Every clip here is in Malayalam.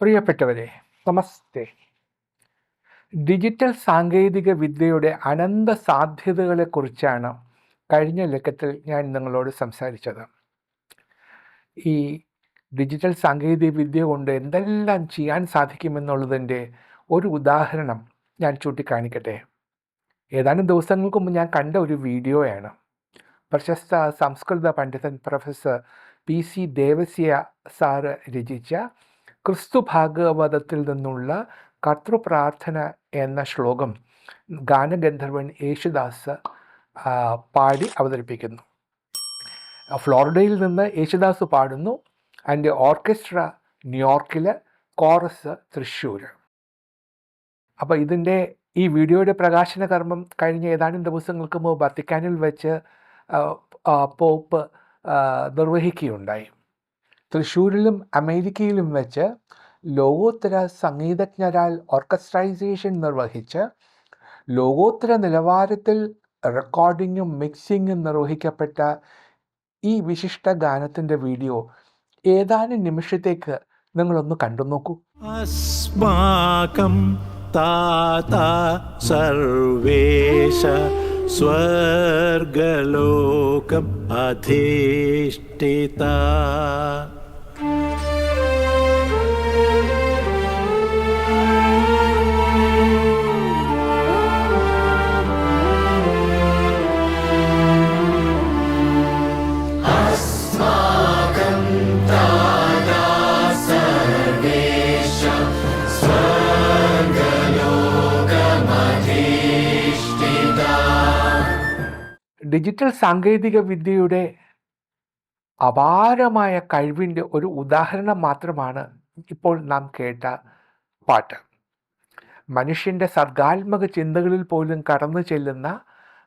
പ്രിയപ്പെട്ടവരെ, നമസ്തേ. ഡിജിറ്റൽ സാങ്കേതിക വിദ്യയുടെ അനന്ത സാധ്യതകളെക്കുറിച്ചാണ് കഴിഞ്ഞ ലക്കത്തിൽ ഞാൻ നിങ്ങളോട് സംസാരിച്ചത്. ഈ ഡിജിറ്റൽ സാങ്കേതിക വിദ്യ കൊണ്ട് എന്തെല്ലാം ചെയ്യാൻ സാധിക്കുമെന്നുള്ളതിൻ്റെ ഒരു ഉദാഹരണം ഞാൻ ചൂണ്ടിക്കാണിക്കട്ടെ. ഏതാനും ദിവസങ്ങൾക്ക് മുമ്പ് ഞാൻ കണ്ട ഒരു വീഡിയോയാണ്. പ്രശസ്ത സംസ്കൃത പണ്ഡിതൻ പ്രൊഫസർ PC ദേവസ്യ സാറ് രചിച്ച ക്രിസ്തു ഭാഗവതത്തിൽ നിന്നുള്ള കർത്തൃപ്രാർത്ഥന എന്ന ശ്ലോകം ഗാനഗന്ധർവൻ യേശുദാസ് പാടി അവതരിപ്പിക്കുന്നു. ഫ്ലോറിഡയിൽ നിന്ന് യേശുദാസ് പാടുന്നു. അതിൻ്റെ ഓർക്കസ്ട്ര ന്യൂയോർക്കിൽ, കോറസ് തൃശ്ശൂർ. അപ്പോൾ ഈ വീഡിയോയുടെ പ്രകാശന കർമ്മം കഴിഞ്ഞ ഏതാനും ദിവസങ്ങൾക്ക് മുമ്പ് വത്തിക്കാനിൽ വെച്ച് പോപ്പ് നിർവഹിക്കുകയുണ്ടായി. തൃശ്ശൂരിലും അമേരിക്കയിലും വെച്ച് ലോകോത്തര സംഗീതജ്ഞരാൽ ഓർക്കസ്ട്രൈസേഷൻ നിർവഹിച്ച് ലോകോത്തര നിലവാരത്തിൽ റെക്കോർഡിങ്ങും മിക്സിങ്ങും നിർവഹിക്കപ്പെട്ട ഈ വിശിഷ്ട ഗാനത്തിൻ്റെ വീഡിയോ ഏതാനും നിമിഷത്തേക്ക് നിങ്ങളൊന്ന് കണ്ടു നോക്കൂ. അസ്മാകം താതാ സർവേശ സ്വർഗലോകം അധിഷ്ഠിത. ഡിജിറ്റൽ സാങ്കേതിക വിദ്യയുടെ അപാരമായ കഴിവിൻ്റെ ഒരു ഉദാഹരണം മാത്രമാണ് ഇപ്പോൾ നാം കേട്ട പാട്ട്. മനുഷ്യൻ്റെ സർഗാത്മക ചിന്തകളിൽ പോലും കടന്നു ചെല്ലുന്ന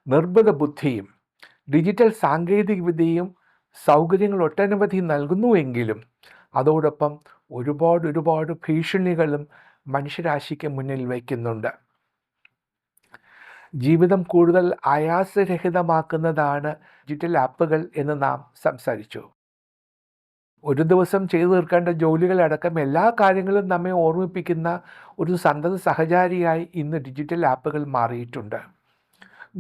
നിർബന്ധ ബുദ്ധിയും ഡിജിറ്റൽ സാങ്കേതിക വിദ്യയും സൗകര്യങ്ങൾ ഒട്ടനവധി നൽകുന്നുവെങ്കിലും അതോടൊപ്പം ഒരുപാട് ഭീഷണികളും മനുഷ്യരാശിക്ക് മുന്നിൽ വയ്ക്കുന്നുണ്ട്. ജീവിതം കൂടുതൽ ആയാസരഹിതമാക്കുന്നതാണ് ഡിജിറ്റൽ ആപ്പുകൾ എന്ന് നാം സംസാരിച്ചു. ഒരു ദിവസം ചെയ്തു തീർക്കേണ്ട ജോലികളടക്കം എല്ലാ കാര്യങ്ങളും നമ്മെ ഓർമ്മിപ്പിക്കുന്ന ഒരു സന്തത സഹചാരിയായി ഇന്ന് ഡിജിറ്റൽ ആപ്പുകൾ മാറിയിട്ടുണ്ട്.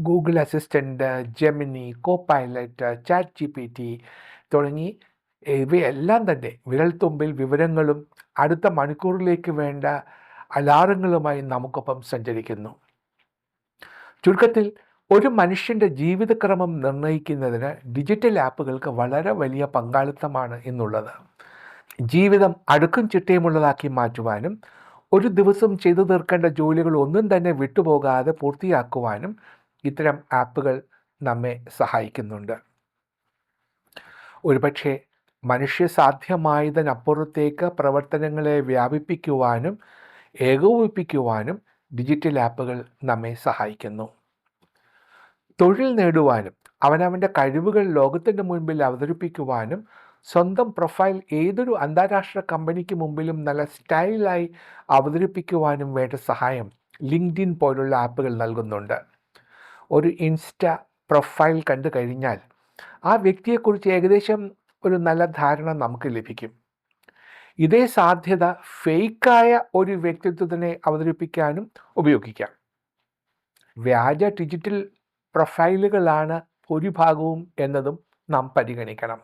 Google assistant, Gemini, Copilot, ChatGPT തുടങ്ങി ഇവയെല്ലാം തന്നെ വിരൽത്തുമ്പിൽ വിവരങ്ങളും അടുത്ത മണിക്കൂറിലേക്ക് വേണ്ട അലാറങ്ങളുമായി നമുക്കൊപ്പം സഞ്ചരിക്കുന്നു. ചുരുക്കത്തിൽ ഒരു മനുഷ്യൻ്റെ ജീവിതക്രമം നിർണ്ണയിക്കുന്നതിന് ഡിജിറ്റൽ ആപ്പുകൾക്ക് വളരെ വലിയ പങ്കാളിത്തമാണ് എന്നുള്ളത്. ജീവിതം അടുക്കും ചിട്ടയുമുള്ളതാക്കി മാറ്റുവാനും ഒരു ദിവസം ചെയ്തു തീർക്കേണ്ട ജോലികൾ ഒന്നും തന്നെ വിട്ടുപോകാതെ പൂർത്തിയാക്കുവാനും ഇത്തരം ആപ്പുകൾ നമ്മെ സഹായിക്കുന്നുണ്ട്. ഒരുപക്ഷെ മനുഷ്യസാധ്യമായതിനപ്പുറത്തേക്ക് പ്രവർത്തനങ്ങളെ വ്യാപിപ്പിക്കുവാനും ഏകോപിപ്പിക്കുവാനും ഡിജിറ്റൽ ആപ്പുകൾ നമ്മെ സഹായിക്കുന്നു. തൊഴിൽ നേടുവാനും അവനവൻ്റെ കഴിവുകൾ ലോകത്തിൻ്റെ മുൻപിൽ അവതരിപ്പിക്കുവാനും സ്വന്തം പ്രൊഫൈൽ ഏതൊരു അന്താരാഷ്ട്ര കമ്പനിക്ക് മുമ്പിലും നല്ല സ്റ്റൈലായി അവതരിപ്പിക്കുവാനും വേണ്ട സഹായം ലിങ്ക്ഡിൻ പോലുള്ള ആപ്പുകൾ നൽകുന്നുണ്ട്. ഒരു ഇൻസ്റ്റ പ്രൊഫൈൽ കണ്ടു കഴിഞ്ഞാൽ ആ വ്യക്തിയെക്കുറിച്ച് ഏകദേശം ഒരു നല്ല ധാരണ നമുക്ക് ലഭിക്കും. ഇതേ സാധ്യത ഫേക്കായ ഒരു വ്യക്തിത്വത്തിനെ അവതരിപ്പിക്കാനും ഉപയോഗിക്കാം. വ്യാജ ഡിജിറ്റൽ പ്രൊഫൈലുകളാണ് ഭൂരിഭാഗവും എന്നതും നാം പരിഗണിക്കണം.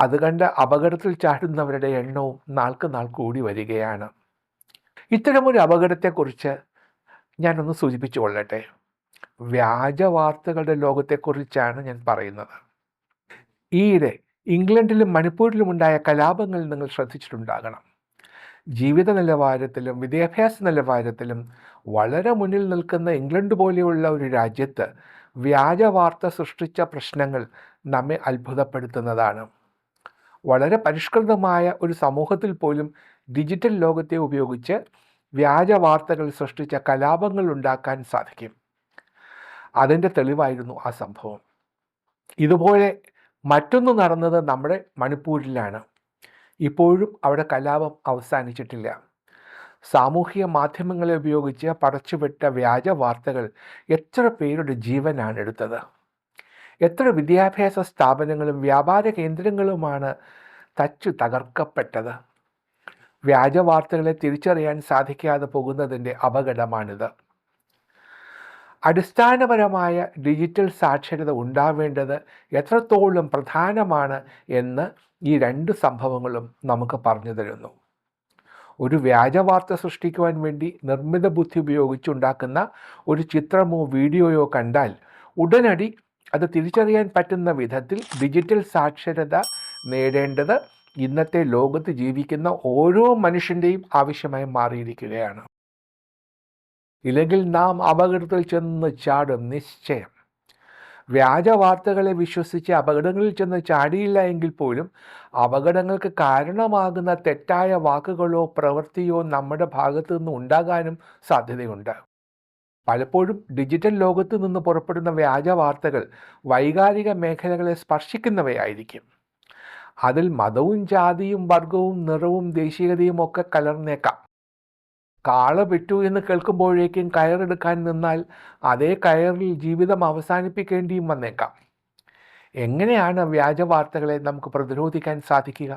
അതുകണ്ട് അപകടത്തിൽ ചാടുന്നവരുടെ എണ്ണവും നാൾക്ക് നാൾ കൂടി വരികയാണ്. ഇത്തരമൊരു അപകടത്തെക്കുറിച്ച് ഞാനൊന്ന് സൂചിപ്പിച്ചു കൊള്ളട്ടെ. വ്യാജ വാർത്തകളുടെ ലോകത്തെക്കുറിച്ചാണ് ഞാൻ പറയുന്നത്. ഈയിടെ ഇംഗ്ലണ്ടിലും മണിപ്പൂരിലും ഉണ്ടായ കലാപങ്ങൾ നിങ്ങൾ ശ്രദ്ധിച്ചിട്ടുണ്ടാകണം. ജീവിത നിലവാരത്തിലും വിദ്യാഭ്യാസ നിലവാരത്തിലും വളരെ മുന്നിൽ നിൽക്കുന്ന ഇംഗ്ലണ്ട് പോലെയുള്ള ഒരു രാജ്യത്ത് വ്യാജ വാർത്ത സൃഷ്ടിച്ച പ്രശ്നങ്ങൾ നമ്മെ അത്ഭുതപ്പെടുത്തുന്നതാണ്. വളരെ പരിഷ്കൃതമായ ഒരു സമൂഹത്തിൽ പോലും ഡിജിറ്റൽ ലോകത്തെ ഉപയോഗിച്ച് വ്യാജ വാർത്തകൾ സൃഷ്ടിച്ച കലാപങ്ങൾ ഉണ്ടാക്കാൻ സാധിക്കും. അതിൻ്റെ തെളിവായിരുന്നു ആ സംഭവം. ഇതുപോലെ മറ്റൊന്ന് നടന്നത് നമ്മുടെ മണിപ്പൂരിലാണ്. ഇപ്പോഴും അവിടെ കലാപം അവസാനിച്ചിട്ടില്ല. സാമൂഹിക മാധ്യമങ്ങളെ ഉപയോഗിച്ച് പടച്ചുവിട്ട വ്യാജ വാർത്തകൾ എത്ര പേരുടെ ജീവനാണ് എടുത്തത്. എത്ര വിദ്യാഭ്യാസ സ്ഥാപനങ്ങളും വ്യാപാര കേന്ദ്രങ്ങളുമാണ് തകർക്കപ്പെട്ടത്. വ്യാജ വാർത്തകളെ തിരിച്ചറിയാൻ സാധിക്കാതെ പോകുന്നതിൻ്റെ അപകടമാണിത്. അടിസ്ഥാനപരമായ ഡിജിറ്റൽ സാക്ഷരത ഉണ്ടാവേണ്ടത് എത്രത്തോളം പ്രധാനമാണ് എന്ന് ഈ 2 സംഭവങ്ങളും നമുക്ക് പറഞ്ഞു തരുന്നു. ഒരു വ്യാജ വാർത്ത സൃഷ്ടിക്കുവാൻ വേണ്ടി നിർമ്മിത ബുദ്ധി ഉപയോഗിച്ചുണ്ടാക്കുന്ന ഒരു ചിത്രമോ വീഡിയോയോ കണ്ടാൽ ഉടനടി അത് തിരിച്ചറിയാൻ പറ്റുന്ന വിധത്തിൽ ഡിജിറ്റൽ സാക്ഷരത നേടേണ്ടത് ഇന്നത്തെ ലോകത്ത് ജീവിക്കുന്ന ഓരോ മനുഷ്യൻ്റെയും ആവശ്യമായി മാറിയിരിക്കുകയാണ്. ഇല്ലെങ്കിൽ നാം അപകടത്തിൽ ചെന്ന് ചാടും നിശ്ചയം. വ്യാജ വാർത്തകളെ വിശ്വസിച്ച് അപകടങ്ങളിൽ ചെന്ന് ചാടിയില്ല എങ്കിൽ പോലും അപകടങ്ങൾക്ക് കാരണമാകുന്ന തെറ്റായ വാക്കുകളോ പ്രവൃത്തിയോ നമ്മുടെ ഭാഗത്തു നിന്ന് ഉണ്ടാകാനും സാധ്യതയുണ്ട്. പലപ്പോഴും ഡിജിറ്റൽ ലോകത്ത് നിന്ന് പുറപ്പെടുന്ന വ്യാജ വാർത്തകൾ വൈകാരിക മേഖലകളെ സ്പർശിക്കുന്നവയായിരിക്കും. അതിൽ മതവും ജാതിയും വർഗവും നിറവും ദേശീയതയും ഒക്കെ കലർന്നേക്കാം. കാള വിറ്റു എന്ന് കേൾക്കുമ്പോഴേക്കും കയറെടുക്കാൻ നിന്നാൽ അതേ കയറിൽ ജീവിതം അവസാനിപ്പിക്കേണ്ടിയും വന്നേക്കാം. എങ്ങനെയാണ് വ്യാജ വാർത്തകളെ നമുക്ക് പ്രതിരോധിക്കാൻ സാധിക്കുക?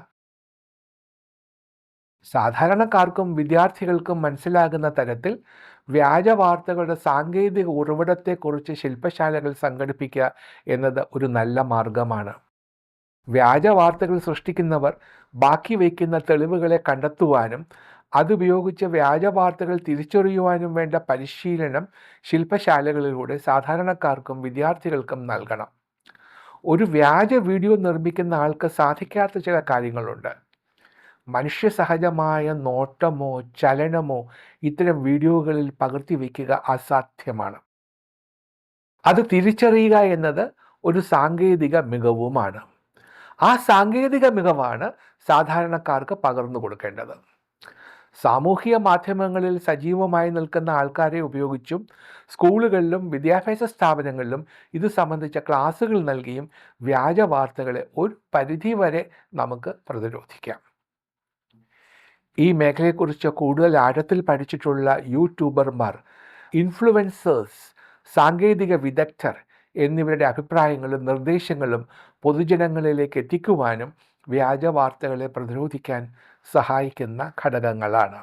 സാധാരണക്കാർക്കും വിദ്യാർത്ഥികൾക്കും മനസ്സിലാകുന്ന തരത്തിൽ വ്യാജ വാർത്തകളുടെ സാങ്കേതിക ഉറവിടത്തെക്കുറിച്ച് ശില്പശാലകൾ സംഘടിപ്പിക്കുക എന്നത് ഒരു നല്ല മാർഗമാണ്. വ്യാജ വാർത്തകൾ സൃഷ്ടിക്കുന്നവർ ബാക്കി വയ്ക്കുന്ന തെളിവുകളെ കണ്ടെത്തുവാനും അതുപയോഗിച്ച് വ്യാജ വാർത്തകൾ തിരിച്ചറിയുവാനും വേണ്ട പരിശീലനം ശില്പശാലകളിലൂടെ സാധാരണക്കാർക്കും വിദ്യാർത്ഥികൾക്കും നൽകണം. ഒരു വ്യാജ വീഡിയോ നിർമ്മിക്കുന്ന ആൾക്ക് സാധിക്കാത്ത ചില കാര്യങ്ങളുണ്ട്. മനുഷ്യസഹജമായ നോട്ടമോ ചലനമോ ഇത്തരം വീഡിയോകളിൽ പകർത്തി വയ്ക്കുക അസാധ്യമാണ്. അത് തിരിച്ചറിയുക എന്നത് ഒരു സാങ്കേതിക മികവുമാണ്. ആ സാങ്കേതിക മികവാണ് സാധാരണക്കാർക്ക് പകർന്നു കൊടുക്കേണ്ടത്. സാമൂഹിക മാധ്യമങ്ങളിൽ സജീവമായി നിൽക്കുന്ന ആൾക്കാരെ ഉപയോഗിച്ചും സ്കൂളുകളിലും വിദ്യാഭ്യാസ സ്ഥാപനങ്ങളിലും ഇത് സംബന്ധിച്ച ക്ലാസുകൾ നൽകിയും വ്യാജ വാർത്തകളെ ഒരു പരിധിവരെ നമുക്ക് പ്രതിരോധിക്കാം. ഈ മേഖലയെക്കുറിച്ച് കൂടുതൽ ആഴത്തിൽ പഠിച്ചിട്ടുള്ള യൂട്യൂബർമാർ, ഇൻഫ്ലുവൻസേഴ്സ്, സാങ്കേതിക വിദഗ്ധർ എന്നിവരുടെ അഭിപ്രായങ്ങളും നിർദ്ദേശങ്ങളും പൊതുജനങ്ങളിലേക്ക് എത്തിക്കുവാനും വ്യാജ വാർത്തകളെ പ്രതിരോധിക്കാൻ സഹായിക്കുന്ന ഘടകങ്ങളാണ്.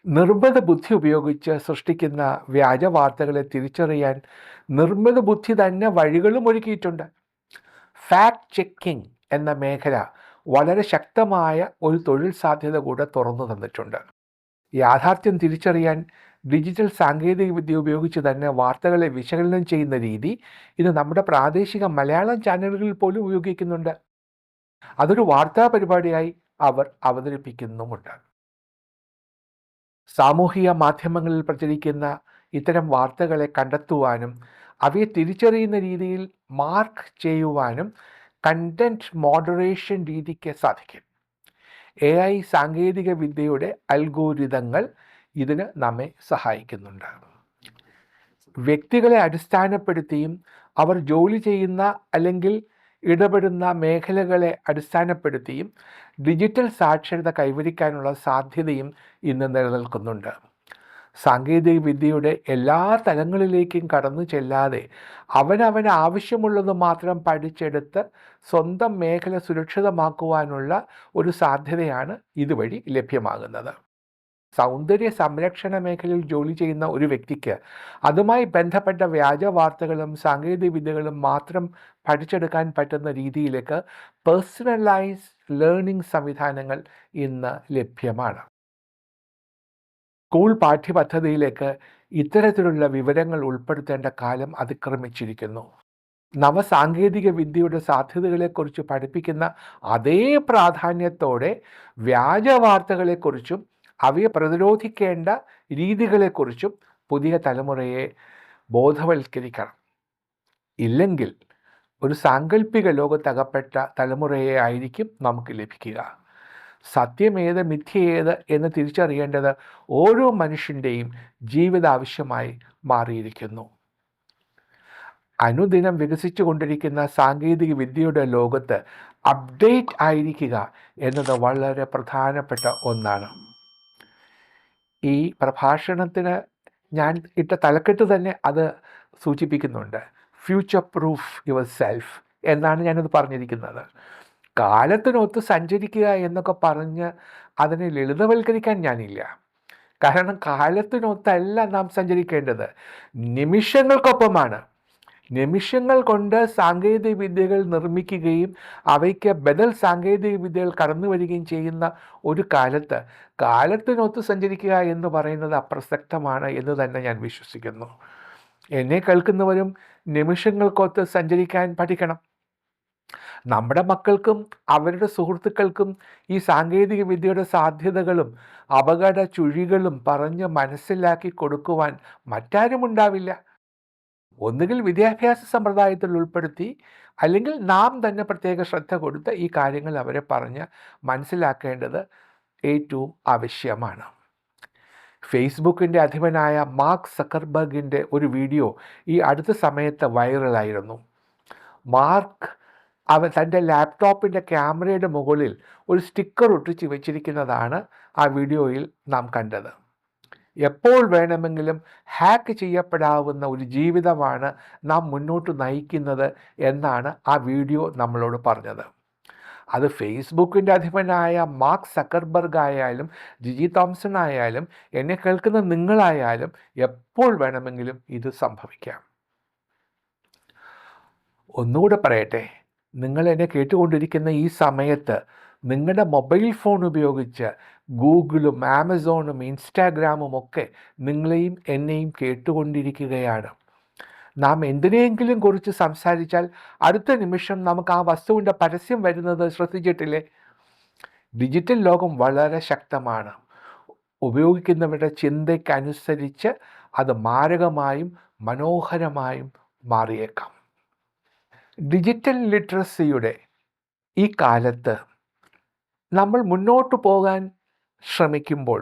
നിർമ്മിത ബുദ്ധി ഉപയോഗിച്ച് സൃഷ്ടിക്കുന്ന വ്യാജ വാർത്തകളെ തിരിച്ചറിയാൻ നിർമ്മിത ബുദ്ധി തന്നെ വഴികളും ഒരുക്കിയിട്ടുണ്ട്. ഫാക്ട് ചെക്കിംഗ് എന്ന മേഖല വളരെ ശക്തമായ ഒരു തൊഴിൽ സാധ്യത കൂടെ തുറന്നു തന്നിട്ടുണ്ട്. യാഥാർത്ഥ്യം തിരിച്ചറിയാൻ ഡിജിറ്റൽ സാങ്കേതികവിദ്യ ഉപയോഗിച്ച് തന്നെ വാർത്തകളെ വിശകലനം ചെയ്യുന്ന രീതി ഇത് നമ്മുടെ പ്രാദേശിക മലയാളം ചാനലുകളിൽ പോലും ഉപയോഗിക്കുന്നുണ്ട്. അതൊരു വാർത്താ പരിപാടിയായി അവർ അവതരിപ്പിക്കുന്നുമുണ്ട്. സാമൂഹിക മാധ്യമങ്ങളിൽ പ്രചരിക്കുന്ന ഇത്തരം വാർത്തകളെ കണ്ടെത്തുവാനും അവയെ തിരിച്ചറിയുന്ന രീതിയിൽ മാർക്ക് ചെയ്യുവാനും കണ്ടന്റ് മോഡറേഷൻ രീതിക്ക് സാധിക്കും. AI സാങ്കേതിക വിദ്യയുടെ അൽഗോരിതങ്ങൾ ഇതിന് നമ്മെ സഹായിക്കുന്നുണ്ട്. വ്യക്തികളെ അടിസ്ഥാനപ്പെടുത്തിയും അവർ ജോലി ചെയ്യുന്ന അല്ലെങ്കിൽ ഇടപെടുന്ന മേഖലകളെ അടിസ്ഥാനപ്പെടുത്തിയും ഡിജിറ്റൽ സാക്ഷരത കൈവരിക്കാനുള്ള സാധ്യതയും ഇന്ന് നിലനിൽക്കുന്നുണ്ട്. സാങ്കേതിക വിദ്യയുടെ എല്ലാ തലങ്ങളിലേക്കും കടന്നു ചെല്ലാതെ അവനവന് ആവശ്യമുള്ളത് മാത്രം പഠിച്ചെടുത്ത് സ്വന്തം മേഖല സുരക്ഷിതമാക്കുവാനുള്ള ഒരു സാധ്യതയാണ് ഇതുവഴി ലഭ്യമാകുന്നത്. സൗന്ദര്യ സംരക്ഷണ മേഖലയിൽ ജോലി ചെയ്യുന്ന ഒരു വ്യക്തിക്ക് അതുമായി ബന്ധപ്പെട്ട വ്യാജ വാർത്തകളും സാങ്കേതിക വിദ്യകളും മാത്രം പഠിച്ചെടുക്കാൻ പറ്റുന്ന രീതിയിലേക്ക് പേഴ്സണലൈസ് ലേണിംഗ് സംവിധാനങ്ങൾ ഇന്ന് ലഭ്യമാണ്. സ്കൂൾ പാഠ്യപദ്ധതിയിലേക്ക് ഇത്തരത്തിലുള്ള വിവരങ്ങൾ ഉൾപ്പെടുത്തേണ്ട കാലം അതിക്രമിച്ചിരിക്കുന്നു. നവസാങ്കേതിക വിദ്യയുടെ സാധ്യതകളെക്കുറിച്ച് പഠിപ്പിക്കുന്ന അതേ പ്രാധാന്യത്തോടെ വ്യാജ വാർത്തകളെക്കുറിച്ചും അവയെ പ്രതിരോധിക്കേണ്ട രീതികളെക്കുറിച്ചും പുതിയ തലമുറയെ ബോധവൽക്കരിക്കണം. ഇല്ലെങ്കിൽ ഒരു സാങ്കല്പിക ലോകത്തകപ്പെട്ട തലമുറയെ ആയിരിക്കും നമുക്ക് ലഭിക്കുക. സത്യമേത് മിഥ്യയേത് എന്ന് തിരിച്ചറിയേണ്ടത് ഓരോ മനുഷ്യൻ്റെയും ജീവിതാവശ്യമായി മാറിയിരിക്കുന്നു. അനുദിനം വികസിച്ചു കൊണ്ടിരിക്കുന്ന സാങ്കേതിക വിദ്യയുടെ ലോകത്ത് അപ്ഡേറ്റ് ആയിരിക്കുക എന്നത് വളരെ പ്രധാനപ്പെട്ട ഒന്നാണ്. ഈ പ്രഭാഷണത്തിന് ഞാൻ ഇട്ട തലക്കെട്ട് തന്നെ അത് സൂചിപ്പിക്കുന്നുണ്ട്. ഫ്യൂച്ചർ പ്രൂഫ് യുവർ സെൽഫ് എന്നാണ് ഞാനത് പറഞ്ഞിരിക്കുന്നത്. കാലത്തിനൊത്ത് സഞ്ചരിക്കുക എന്നൊക്കെ പറഞ്ഞ് അതിനെ ലളിതവൽക്കരിക്കാൻ ഞാനില്ല. കാരണം കാലത്തിനൊത്തല്ല നാം സഞ്ചരിക്കേണ്ടത്, നിമിഷങ്ങൾക്കൊപ്പമാണ്. നിമിഷങ്ങൾ കൊണ്ട് സാങ്കേതിക വിദ്യകൾ നിർമ്മിക്കുകയും അവയ്ക്ക് ബദൽ സാങ്കേതിക വിദ്യകൾ കടന്നു വരികയും ചെയ്യുന്ന ഒരു കാലത്ത് കാലത്തിനൊത്ത് സഞ്ചരിക്കുക എന്ന് പറയുന്നത് അപ്രസക്തമാണ് എന്ന് തന്നെ ഞാൻ വിശ്വസിക്കുന്നു. എന്നെ കേൾക്കുന്നവരും നിമിഷങ്ങൾക്കൊത്ത് സഞ്ചരിക്കാൻ പഠിക്കണം. നമ്മുടെ മക്കൾക്കും അവരുടെ സുഹൃത്തുക്കൾക്കും ഈ സാങ്കേതിക വിദ്യയുടെ സാധ്യതകളും അപകട ചുഴികളും പറഞ്ഞ് മനസ്സിലാക്കി കൊടുക്കുവാൻ മറ്റാരും ഉണ്ടാവില്ല. ഒന്നുകിൽ വിദ്യാഭ്യാസ സമ്പ്രദായത്തിൽ ഉൾപ്പെടുത്തി, അല്ലെങ്കിൽ നാം തന്നെ പ്രത്യേക ശ്രദ്ധ കൊടുത്ത് ഈ കാര്യങ്ങൾ അവരെ പറഞ്ഞ് മനസ്സിലാക്കേണ്ടത് ഏറ്റവും ആവശ്യമാണ്. ഫേസ്ബുക്കിൻ്റെ അധിപനായ മാർക്ക് സക്കർബർഗിൻ്റെ ഒരു വീഡിയോ ഈ അടുത്ത സമയത്ത് വൈറലായിരുന്നു. മാർക്ക് തൻ്റെ ലാപ്ടോപ്പിൻ്റെ ക്യാമറയുടെ മുകളിൽ ഒരു സ്റ്റിക്കർ ഒട്ടിച്ച് വെച്ചിരിക്കുന്നതാണ് ആ വീഡിയോയിൽ നാം കണ്ടത്. എപ്പോൾ വേണമെങ്കിലും ഹാക്ക് ചെയ്യപ്പെടാവുന്ന ഒരു ജീവിതമാണ് നാം മുന്നോട്ട് നയിക്കുന്നത് എന്നാണ് ആ വീഡിയോ നമ്മളോട് പറഞ്ഞത്. അത് ഫേസ്ബുക്കിൻ്റെ അധിപനായ മാർക്ക് സക്കർബർഗ് ആയാലും ജിജി തോംസൺ ആയാലും എന്നെ കേൾക്കുന്ന നിങ്ങളായാലും എപ്പോൾ വേണമെങ്കിലും ഇത് സംഭവിക്കാം. ഒന്നുകൂടെ പറയട്ടെ, നിങ്ങൾ എന്നെ കേട്ടുകൊണ്ടിരിക്കുന്ന ഈ സമയത്ത് നിങ്ങളുടെ മൊബൈൽ ഫോൺ ഉപയോഗിച്ച് ഗൂഗിളും ആമസോണും ഇൻസ്റ്റാഗ്രാമും ഒക്കെ നിങ്ങളെയും എന്നെയും കേട്ടുകൊണ്ടിരിക്കുകയാണ്. നാം എന്തിനെങ്കിലും കുറിച്ച് സംസാരിച്ചാൽ അടുത്ത നിമിഷം നമുക്ക് ആ വസ്തുവിൻ്റെ പരസ്യം വരുന്നത് ശ്രദ്ധിച്ചിട്ടില്ലേ? ഡിജിറ്റൽ ലോകം വളരെ ശക്തമാണ്. ഉപയോഗിക്കുന്നവരുടെ ചിന്തയ്ക്കനുസരിച്ച് അത് മാരകമായും മനോഹരമായും മാറിയേക്കാം. ഡിജിറ്റൽ ലിറ്ററസിയുടെ ഈ കാലത്ത് നമ്മൾ മുന്നോട്ട് പോകാൻ ശ്രമിക്കുമ്പോൾ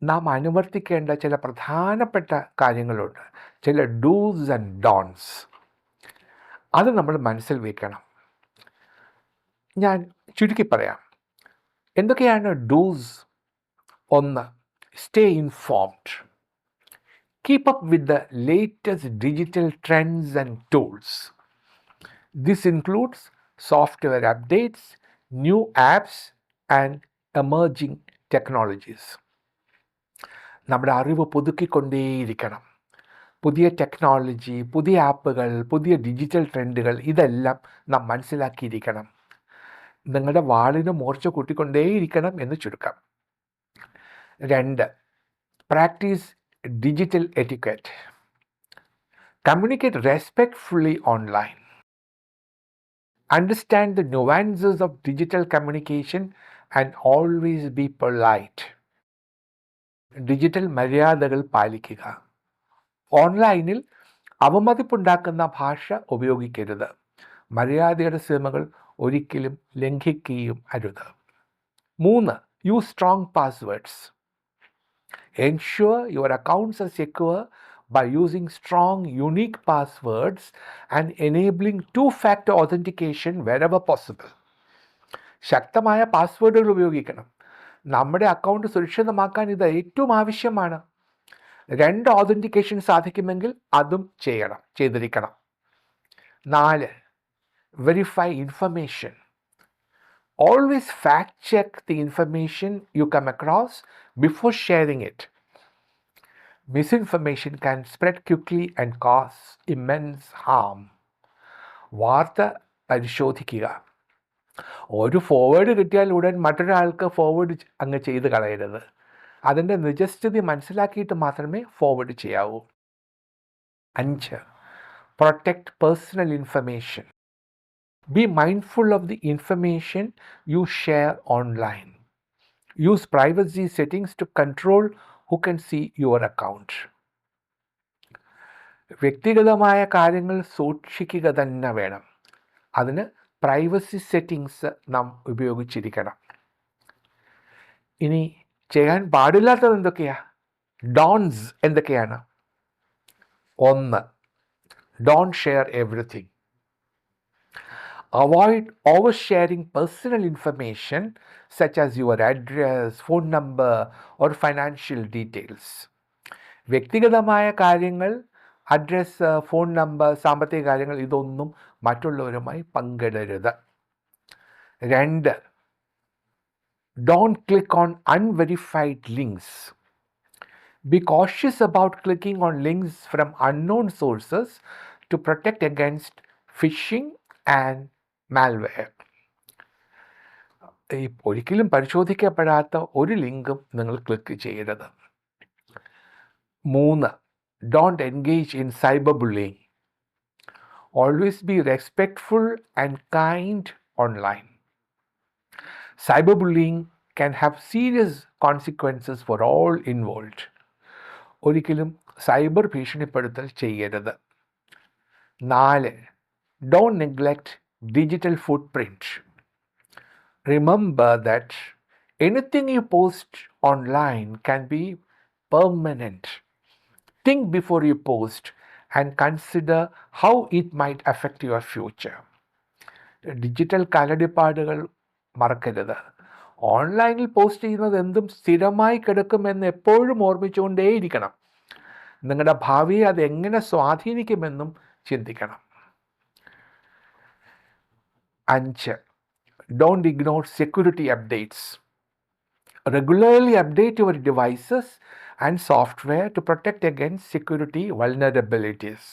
നാം അനുവർത്തിക്കേണ്ട ചില പ്രധാനപ്പെട്ട കാര്യങ്ങളുണ്ട്, ചില ഡൂസ് ആൻഡ് ഡോൺസ്. അത് നമ്മൾ മനസ്സിൽ വയ്ക്കണം. ഞാൻ ചുരുക്കി പറയാം. എന്തൊക്കെയാണ് dos? 1. Stay informed. Keep up with the latest digital trends and tools. This includes software updates, new apps and emerging technologies. നമ്മുടെ അറിവ് പുതുക്കിക്കൊണ്ടേയിരിക്കണം. പുതിയ ടെക്നോളജി, പുതിയ ആപ്പുകൾ, പുതിയ ഡിജിറ്റൽ ട്രെൻഡുകൾ ഇതെല്ലാം നാം മനസ്സിലാക്കിയിരിക്കണം. നിങ്ങളുടെ വാളിന് മൂർച്ച കൂട്ടിക്കൊണ്ടേയിരിക്കണം എന്ന് ചുരുക്കം. 2. Practice digital etiquette. Communicate respectfully online. Understand the nuances of digital communication and always be polite. Digital മര്യാദകൾ പാലിക്കുക. ഓൺലൈനിൽ അവമതിപ്പുണ്ടാക്കുന്ന ഭാഷ ഉപയോഗിക്കരുത്. മര്യാദയുടെ സീമകൾ ഒരിക്കലും ലംഘിക്കുകയും അരുത്. 3. Use strong passwords. Ensure your accounts are secure by using strong, unique passwords and enabling two-factor authentication wherever possible. ശക്തമായ പാസ്വേഡുകൾ ഉപയോഗിക്കണം. നമ്മുടെ അക്കൗണ്ട് സുരക്ഷിതമാക്കാൻ ഇത് ഏറ്റവും ആവശ്യമാണ്. 2 ഓതൻറ്റിക്കേഷൻ സാധിക്കുമെങ്കിൽ അതും ചെയ്തിരിക്കണം. 4. Verify information. Always fact check the information you come across before sharing it. Misinformation can spread quickly and cause immense harm. വാർത്ത പരിശോധിക്കുക. ഒരു ഫോർവേഡ് കിട്ടിയാൽ ഉടൻ മറ്റൊരാൾക്ക് ഫോർവേഡ് അങ്ങ് ചെയ്ത് കളയരുത്. അതിൻ്റെ നിജസ്ഥിതി മനസ്സിലാക്കിയിട്ട് മാത്രമേ ഫോർവേഡ് ചെയ്യാവൂ. 5. Protect personal information. Be mindful of the information you share online. Use privacy settings to control who can see your account. വ്യക്തിഗതമായ കാര്യങ്ങൾ സൂക്ഷിക്കുക തന്നെ വേണം. അതിന് പ്രൈവസി സെറ്റിങ്സ് നാം ഉപയോഗിച്ചിരിക്കണം. ഇനി ചെയ്യാൻ പാടില്ലാത്തത് എന്തൊക്കെയാണ്? ഡോൺസ് എന്തൊക്കെയാണ്? 1. Don't share everything. Avoid oversharing personal information such as your address, phone number or financial details. വ്യക്തിഗതമായ കാര്യങ്ങൾ അഡ്രസ്സ്, ഫോൺ നമ്പർ, സാമ്പത്തിക കാര്യങ്ങൾ ഇതൊന്നും മറ്റുള്ളവരുമായി പങ്കിടരുത്. 2. Don't click on unverified links. Be cautious about clicking on links from unknown sources to protect against phishing and malware. ഒരിക്കലും പരിശോധിക്കപ്പെടാത്ത ഒരു ലിങ്കും നിങ്ങൾ ക്ലിക്ക് ചെയ്യരുത്. 3. Don't engage in cyberbullying. Always be respectful and kind online. Cyberbullying can have serious consequences for all involved. ഒരിക്കലും സൈബർ ഭീഷണിപ്പെടുത്തൽ ചെയ്യരുത്. 4. Don't neglect digital footprint. Remember that anything you post online can be permanent. Think before you post and consider how it might affect your future. Digital കാലടിപ്പാടുകൾ മറക്കരുത്. ഓൺലൈനിൽ പോസ്റ്റ് ചെയ്യുന്നത് എന്തും സ്ഥിരമായി കിടക്കുമെന്ന് എപ്പോഴും ഓർമ്മിച്ചുകൊണ്ടേയിരിക്കണം. നിങ്ങളുടെ ഭാവിയെ അത് എങ്ങനെ സ്വാധീനിക്കുമെന്നും ചിന്തിക്കണം. 5. Don't ignore security updates. Regularly update your devices and software to protect against security vulnerabilities.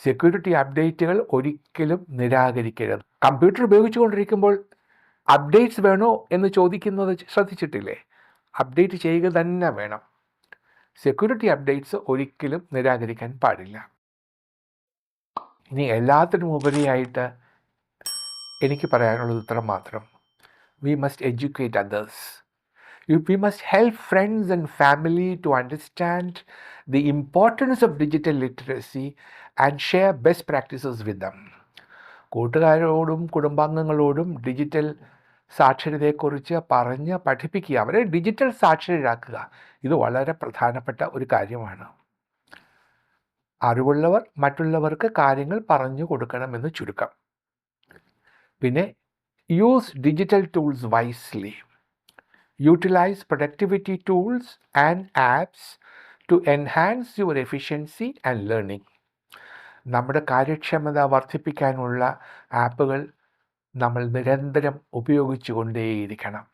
Security അപ്ഡേറ്റുകൾ ഒരിക്കലും നിരാകരിക്കരുത്. കമ്പ്യൂട്ടർ ഉപയോഗിച്ചുകൊണ്ടിരിക്കുമ്പോൾ അപ്ഡേറ്റ്സ് വേണോ എന്ന് ചോദിക്കുന്നത് ശ്രദ്ധിച്ചിട്ടില്ലേ? അപ്ഡേറ്റ് ചെയ്യുക തന്നെ വേണം. സെക്യൂരിറ്റി അപ്ഡേറ്റ്സ് ഒരിക്കലും നിരാകരിക്കാൻ പാടില്ല. ഇനി എല്ലാത്തിനും ഉപരിയായിട്ട് എനിക്ക് പറയാനുള്ളത് ഇത്ര മാത്രം. We must educate others. We must help friends and family to understand the importance of digital literacy and share best practices with them. കൂട്ടുകാരോടും കുടുംബാംഗങ്ങളോടും ഡിജിറ്റൽ സാക്ഷരതയെക്കുറിച്ച് പറഞ്ഞ് പഠിപ്പിക്കുക, അവരെ ഡിജിറ്റൽ സാക്ഷരരാക്കുക. ഇത് വളരെ പ്രധാനപ്പെട്ട ഒരു കാര്യമാണ്. അറിവുള്ളവർ മറ്റുള്ളവർക്ക് കാര്യങ്ങൾ പറഞ്ഞു കൊടുക്കണമെന്ന് ചുരുക്കം. പിന്നെ use digital tools wisely. Utilize productivity tools and apps to enhance your efficiency and learning. നമ്മുടെ കാര്യക്ഷമത വർദ്ധിപ്പിക്കാനുള്ള ആപ്പുകൾ നമ്മൾ നിരന്തരം ഉപയോഗിച്ചുകൊണ്ടേയിരിക്കണം.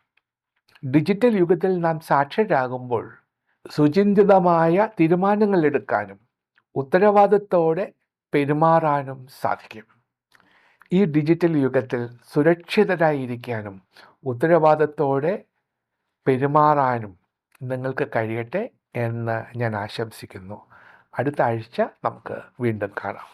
ഡിജിറ്റൽ യുഗത്തിൽ നാം സാക്ഷരരാകുമ്പോൾ സുചിന്തിതമായ തീരുമാനങ്ങൾ എടുക്കാനും ഉത്തരവാദിത്തത്തോടെ പെരുമാറാനും സാധിക്കും. ഈ ഡിജിറ്റൽ യുഗത്തിൽ സുരക്ഷിതരായിരിക്കാനും ഉത്തരവാദിത്തത്തോടെ പെരുമാറാനും നിങ്ങൾക്ക് കഴിയട്ടെ എന്ന് ഞാൻ ആശംസിക്കുന്നു. അടുത്ത ആഴ്ച നമുക്ക് വീണ്ടും കാണാം.